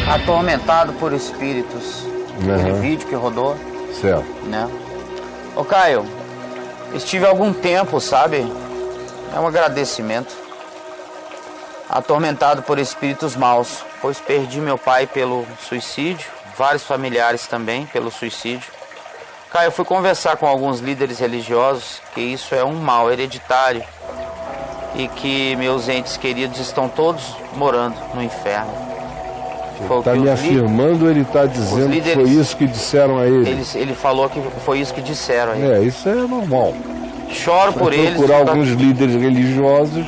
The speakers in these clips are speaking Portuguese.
Atormentado por espíritos. Aquele vídeo que rodou. Certo. Né? Ô Caio, estive há algum tempo, sabe? É um agradecimento. Atormentado por espíritos maus, pois perdi meu pai pelo suicídio, vários familiares também pelo suicídio. Caio, eu fui conversar com alguns líderes religiosos que isso é um mal hereditário e que meus entes queridos estão todos morando no inferno. Ele está me afirmando ou ele está dizendo que foi isso que disseram a ele? Ele falou que foi isso que disseram a ele. Isso é normal. Choro por eles. Procurar alguns líderes religiosos,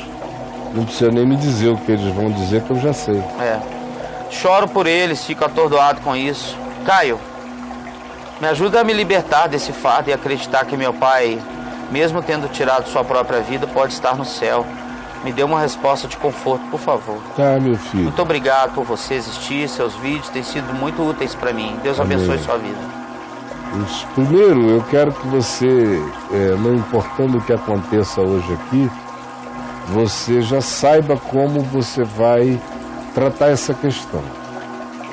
não precisa nem me dizer o que eles vão dizer, que eu já sei. Choro por eles, fico atordoado com isso. Caio, me ajuda a me libertar desse fardo e acreditar que meu pai, mesmo tendo tirado sua própria vida, pode estar no céu. Me dê uma resposta de conforto, por favor. Tá, meu filho. Muito obrigado por você existir, seus vídeos têm sido muito úteis para mim. Deus abençoe sua vida. Primeiro, eu quero que você, não importando o que aconteça hoje aqui, você já saiba como você vai tratar essa questão.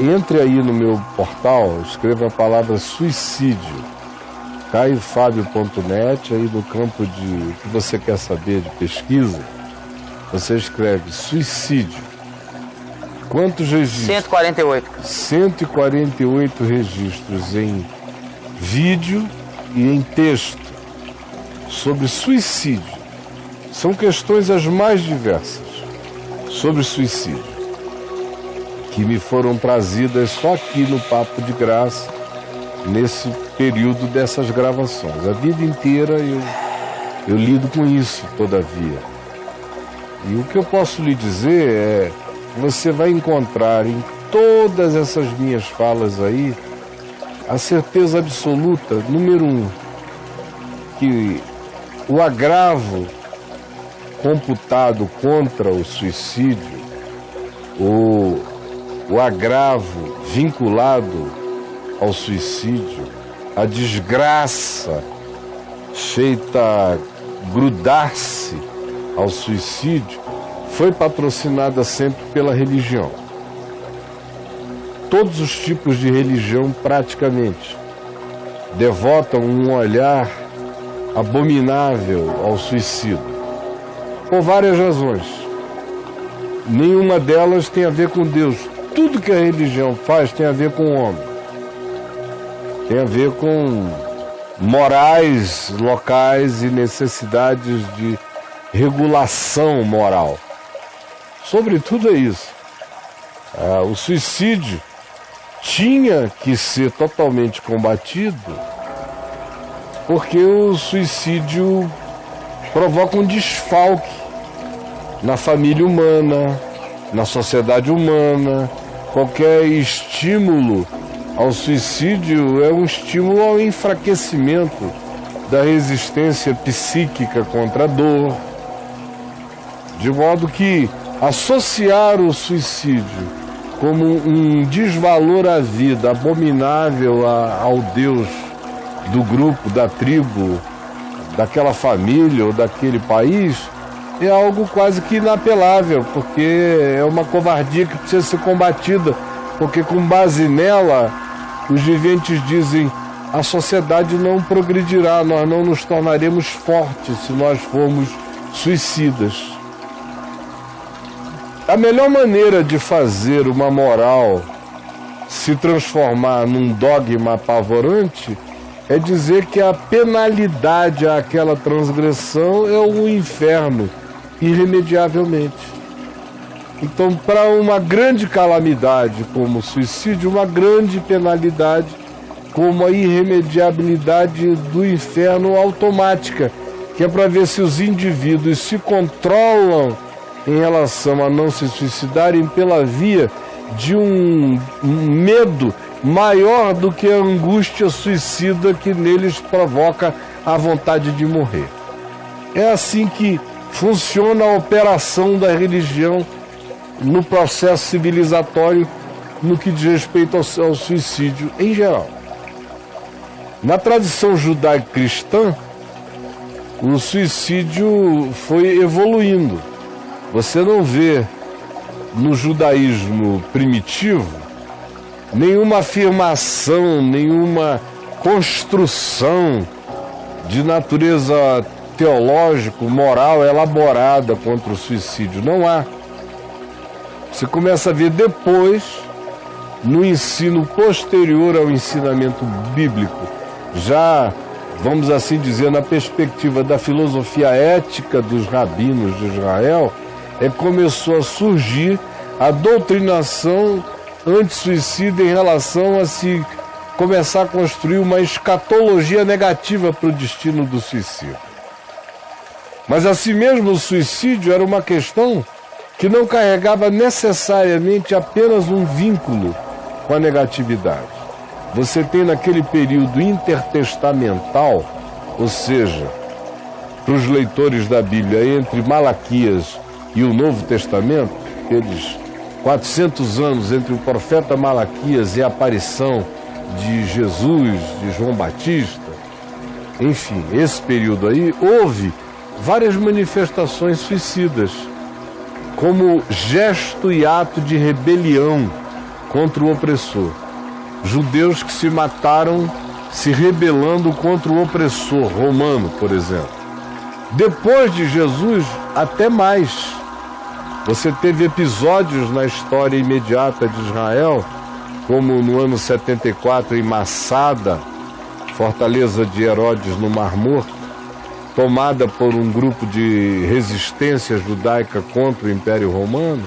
Entre aí no meu portal, escreva a palavra suicídio, caiofabio.net, aí no campo de que você quer saber de pesquisa, você escreve suicídio. Quantos registros? 148. 148 registros em vídeo e em texto sobre suicídio. São questões as mais diversas sobre suicídio, que me foram trazidas só aqui no Papo de Graça, nesse período dessas gravações. A vida inteira eu lido com isso, todavia. E o que eu posso lhe dizer é que você vai encontrar em todas essas minhas falas aí a certeza absoluta, número 1, que o agravo computado contra o suicídio, ou o agravo vinculado ao suicídio, a desgraça feita grudar-se ao suicídio, foi patrocinada sempre pela religião. Todos os tipos de religião, praticamente, devotam um olhar abominável ao suicídio, por várias razões. Nenhuma delas tem a ver com Deus. Tudo que a religião faz tem a ver com o homem. Tem a ver com morais locais e necessidades de regulação moral. Sobretudo é isso. O suicídio tinha que ser totalmente combatido, porque o suicídio provoca um desfalque na família humana, na sociedade humana. Qualquer estímulo ao suicídio é um estímulo ao enfraquecimento da resistência psíquica contra a dor. De modo que associar o suicídio como um desvalor à vida, abominável ao Deus do grupo, da tribo, daquela família ou daquele país, é algo quase que inapelável, porque é uma covardia que precisa ser combatida, porque com base nela, os viventes dizem: a sociedade não progredirá, nós não nos tornaremos fortes se nós formos suicidas. A melhor maneira de fazer uma moral se transformar num dogma apavorante é dizer que a penalidade àquela transgressão é o inferno, irremediavelmente. Então, para uma grande calamidade como o suicídio, uma grande penalidade como a irremediabilidade do inferno automática, que é para ver se os indivíduos se controlam em relação a não se suicidarem pela via de um medo maior do que a angústia suicida que neles provoca a vontade de morrer. É assim que funciona a operação da religião no processo civilizatório no que diz respeito ao suicídio em geral. Na tradição judaico-cristã, o suicídio foi evoluindo. Você não vê no judaísmo primitivo nenhuma afirmação, nenhuma construção de natureza teológico, moral elaborada contra o suicídio. Não há. Você começa a ver depois, no ensino posterior ao ensinamento bíblico, já, vamos assim dizer, na perspectiva da filosofia ética dos rabinos de Israel, começou a surgir a doutrinação anti-suicida em relação a se começar a construir uma escatologia negativa para o destino do suicídio. Mas assim mesmo o suicídio era uma questão que não carregava necessariamente apenas um vínculo com a negatividade. Você tem naquele período intertestamental, ou seja, para os leitores da Bíblia, entre Malaquias e o Novo Testamento, aqueles 400 anos entre o profeta Malaquias e a aparição de Jesus, de João Batista, enfim, esse período aí, houve várias manifestações suicidas, como gesto e ato de rebelião contra o opressor. Judeus que se mataram se rebelando contra o opressor romano, por exemplo. Depois de Jesus, até mais. Você teve episódios na história imediata de Israel, como no ano 74 em Massada, fortaleza de Herodes no Mar Morto, tomada por um grupo de resistência judaica contra o Império Romano,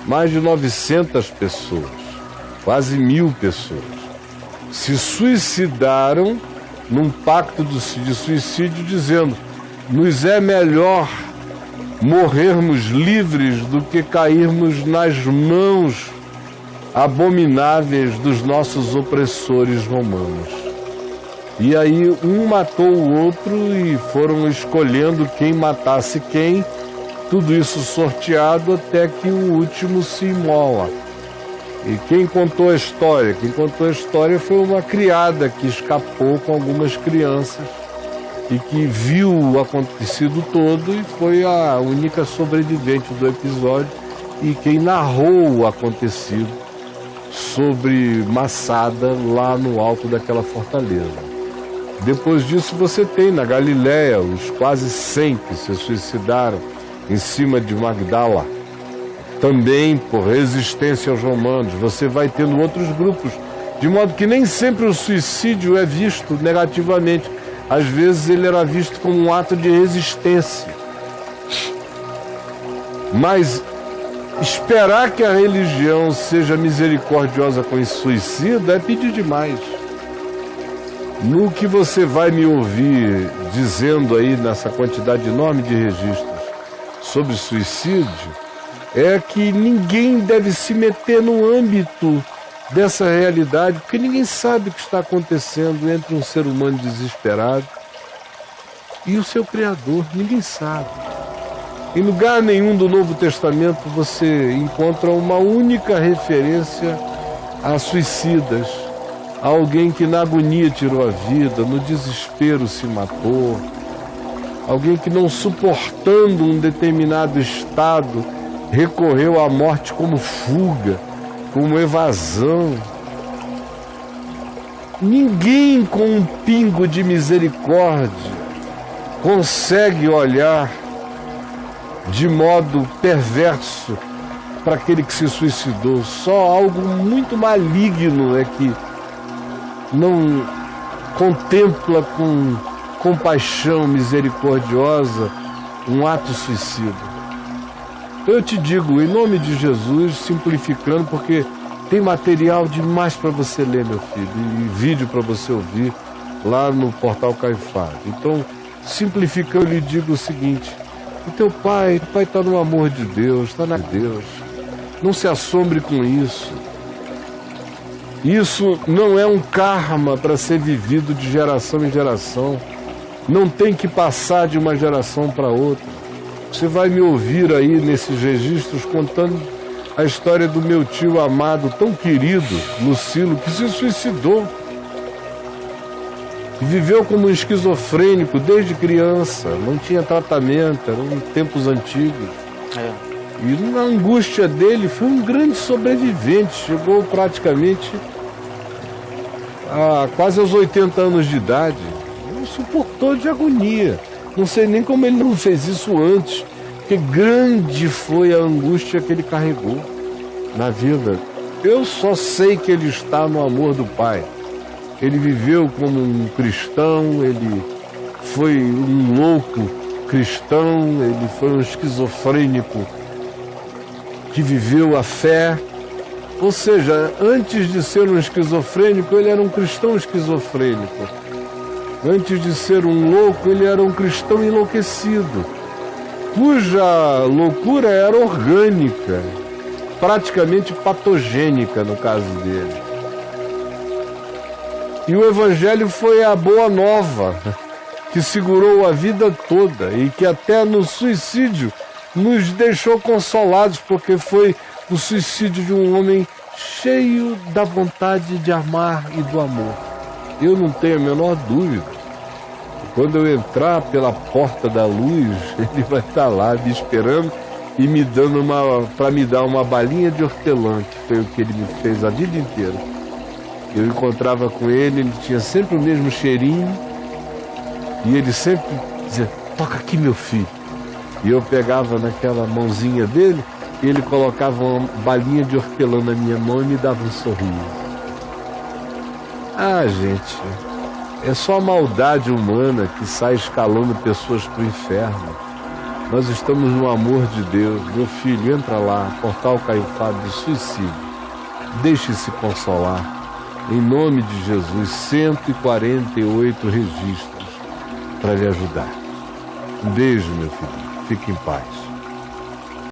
mais de 900 pessoas, quase 1000 pessoas, se suicidaram num pacto de suicídio, dizendo: nos é melhor morrermos livres do que cairmos nas mãos abomináveis dos nossos opressores romanos. E aí um matou o outro e foram escolhendo quem matasse quem, tudo isso sorteado até que o último se imola. E quem contou a história? Quem contou a história foi uma criada que escapou com algumas crianças e que viu o acontecido todo e foi a única sobrevivente do episódio e quem narrou o acontecido sobre Massada lá no alto daquela fortaleza. Depois disso você tem na Galiléia os quase 100 que se suicidaram em cima de Magdala, também por resistência aos romanos. Você vai tendo outros grupos, de modo que nem sempre o suicídio é visto negativamente. Às vezes ele era visto como um ato de resistência. Mas esperar que a religião seja misericordiosa com o suicida é pedir demais. No que você vai me ouvir dizendo aí nessa quantidade enorme de registros sobre suicídio, é que ninguém deve se meter no âmbito dessa realidade, porque ninguém sabe o que está acontecendo entre um ser humano desesperado e o seu Criador. Ninguém sabe. Em lugar nenhum do Novo Testamento você encontra uma única referência a suicidas, a alguém que na agonia tirou a vida, no desespero se matou, alguém que não suportando um determinado estado recorreu à morte como fuga, como evasão. Ninguém com um pingo de misericórdia consegue olhar de modo perverso para aquele que se suicidou. Só algo muito maligno é que não contempla com compaixão misericordiosa um ato suicida. Eu te digo, em nome de Jesus, simplificando, porque tem material demais para você ler, meu filho, e vídeo para você ouvir lá no portal Caifás. Então, simplificando, eu lhe digo o seguinte: o teu pai está no amor de Deus, está na Deus. Não se assombre com isso. Isso não é um karma para ser vivido de geração em geração. Não tem que passar de uma geração para outra. Você vai me ouvir aí nesses registros contando a história do meu tio amado, tão querido, Lucilo, que se suicidou. Viveu como um esquizofrênico desde criança, não tinha tratamento, eram tempos antigos. E na angústia dele foi um grande sobrevivente, chegou praticamente a quase aos 80 anos de idade. Não suportou de agonia. Não sei nem como ele não fez isso antes, porque grande foi a angústia que ele carregou na vida. Eu só sei que ele está no amor do Pai. Ele viveu como um cristão, ele foi um louco cristão, ele foi um esquizofrênico que viveu a fé. Ou seja, antes de ser um esquizofrênico, ele era um cristão esquizofrênico. Antes de ser um louco, ele era um cristão enlouquecido, cuja loucura era orgânica, praticamente patogênica no caso dele. E o Evangelho foi a boa nova que segurou a vida toda e que até no suicídio nos deixou consolados, porque foi o suicídio de um homem cheio da vontade de amar e do amor. Eu não tenho a menor dúvida. Quando eu entrar pela porta da luz, ele vai estar lá me esperando e me dando para me dar uma balinha de hortelã, que foi o que ele me fez a vida inteira. Eu encontrava com ele, ele tinha sempre o mesmo cheirinho e ele sempre dizia: toca aqui, meu filho. E eu pegava naquela mãozinha dele e ele colocava uma balinha de hortelã na minha mão e me dava um sorriso. Ah, gente, é só a maldade humana que sai escalando pessoas para o inferno. Nós estamos no amor de Deus. Meu filho, entra lá, Portal Caiufado de Suicídio. Deixe-se consolar. Em nome de Jesus, 148 registros para lhe ajudar. Um beijo, meu filho. Fique em paz.